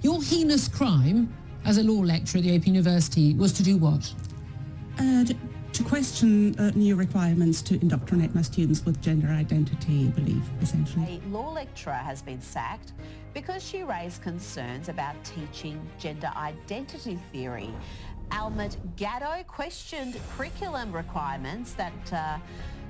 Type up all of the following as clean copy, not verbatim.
Your heinous crime as a law lecturer at the Open University was to do what? To question new requirements to indoctrinate my students with gender identity belief, essentially. A law lecturer has been sacked because she raised concerns about teaching gender identity theory. Almut Gadow questioned curriculum requirements that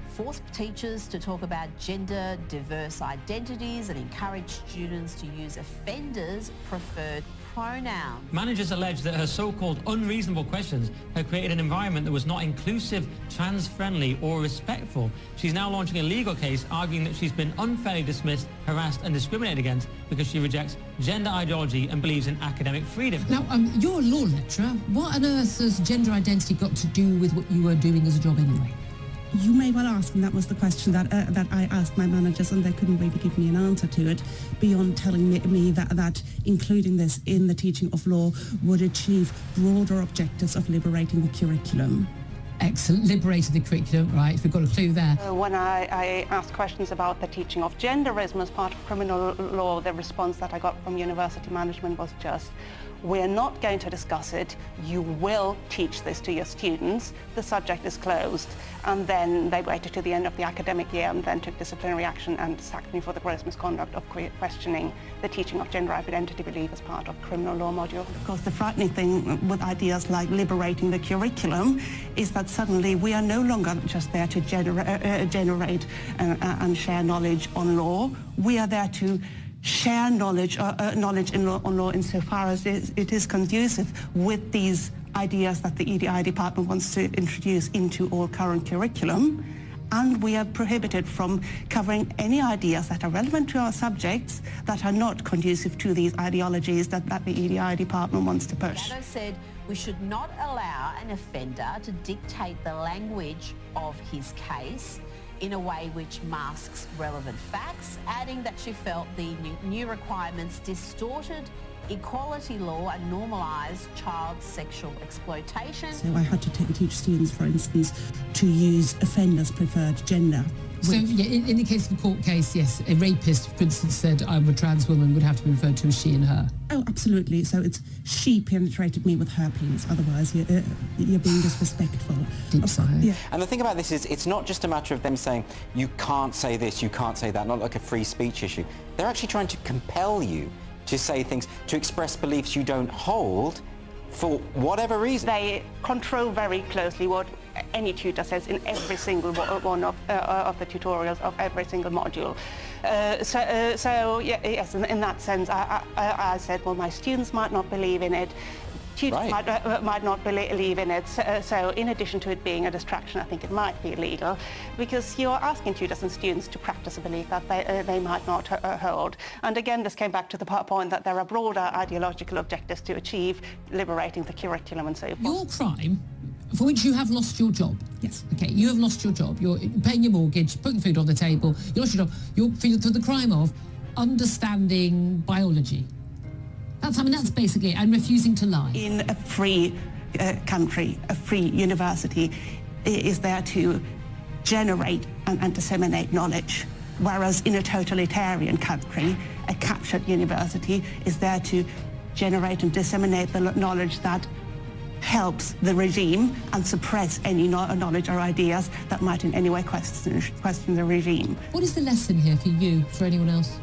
force teachers to talk about gender diverse identities and encourage students to use offenders' preferred pronouns. Managers allege that her so-called unreasonable questions have created an environment that was not inclusive, trans-friendly or respectful. She's now launching a legal case arguing that she's been unfairly dismissed, harassed and discriminated against because she rejects gender ideology and believes in academic freedom. Now, you're a law lecturer. What on earth has gender identity got to do with what you were doing as a job anyway? You may well ask, and that was the question that I asked my managers, and they couldn't really give me an answer to it, beyond telling me that including this in the teaching of law would achieve broader objectives of liberating the curriculum. Excellent. Liberated the curriculum, right, we've got a clue there. When I asked questions about the teaching of genderism as part of criminal law, the response that I got from university management was just, we're not going to discuss it, you will teach this to your students, the subject is closed. And then they waited to the end of the academic year and then took disciplinary action and sacked me for the gross misconduct of questioning the teaching of gender identity belief as part of criminal law module. Of course, the frightening thing with ideas like liberating the curriculum is that suddenly we are no longer just there to generate and share knowledge on law. We are there to share knowledge on law insofar as it is conducive with these ideas that the EDI department wants to introduce into all current curriculum. And we are prohibited from covering any ideas that are relevant to our subjects that are not conducive to these ideologies that the EDI department wants to push. Gadow said we should not allow an offender to dictate the language of his case in a way which masks relevant facts, adding that she felt the new requirements distorted equality law and normalised child sexual exploitation. So I had to teach students, for instance, to use offenders' preferred gender. So, yeah, in the case of a court case, yes, a rapist, for instance, said I'm a trans woman would have to be referred to as she and her. Oh, absolutely. So it's she penetrated me with her penis. Otherwise, you're being disrespectful. Deep sigh. Yeah. And the thing about this is it's not just a matter of them saying, you can't say this, you can't say that, not like a free speech issue. They're actually trying to compel you to say things, to express beliefs you don't hold for whatever reason. They control very closely what any tutor says in every single one of the tutorials of every single module. So yes, in that sense, I said, well, my students might not believe in it, tutors might not believe in it, so in addition to it being a distraction, I think it might be illegal, because you're asking tutors and students to practice a belief that they might not hold. And again, this came back to the point that there are broader ideological objectives to achieve, liberating the curriculum and so forth. Your crime, for which you have lost your job. Yes. Okay, you have lost your job. You're paying your mortgage, putting food on the table. You lost your job. You're for the crime of understanding biology. That's basically it, and refusing to lie. In a free country, a free university is there to generate and disseminate knowledge, whereas in a totalitarian country, a captured university is there to generate and disseminate the knowledge that helps the regime and suppress any knowledge or ideas that might in any way question the regime. What is the lesson here for you, for anyone else?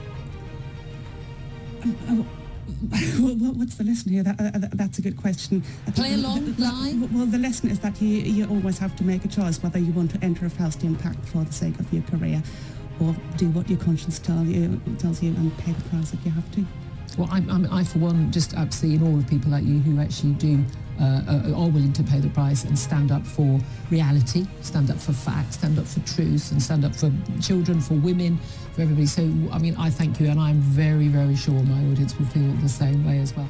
What's the lesson here? That's a good question. Play along, lie? Well, the lesson is that you always have to make a choice whether you want to enter a Faustian pact for the sake of your career or do what your conscience tells you and pay the price if you have to. Well, I for one, just absolutely in awe of people like you who actually do are willing to pay the price and stand up for reality, stand up for facts, stand up for truth, and stand up for children, for women, for everybody. So, I mean, I thank you, and I'm very, very sure my audience will feel the same way as well.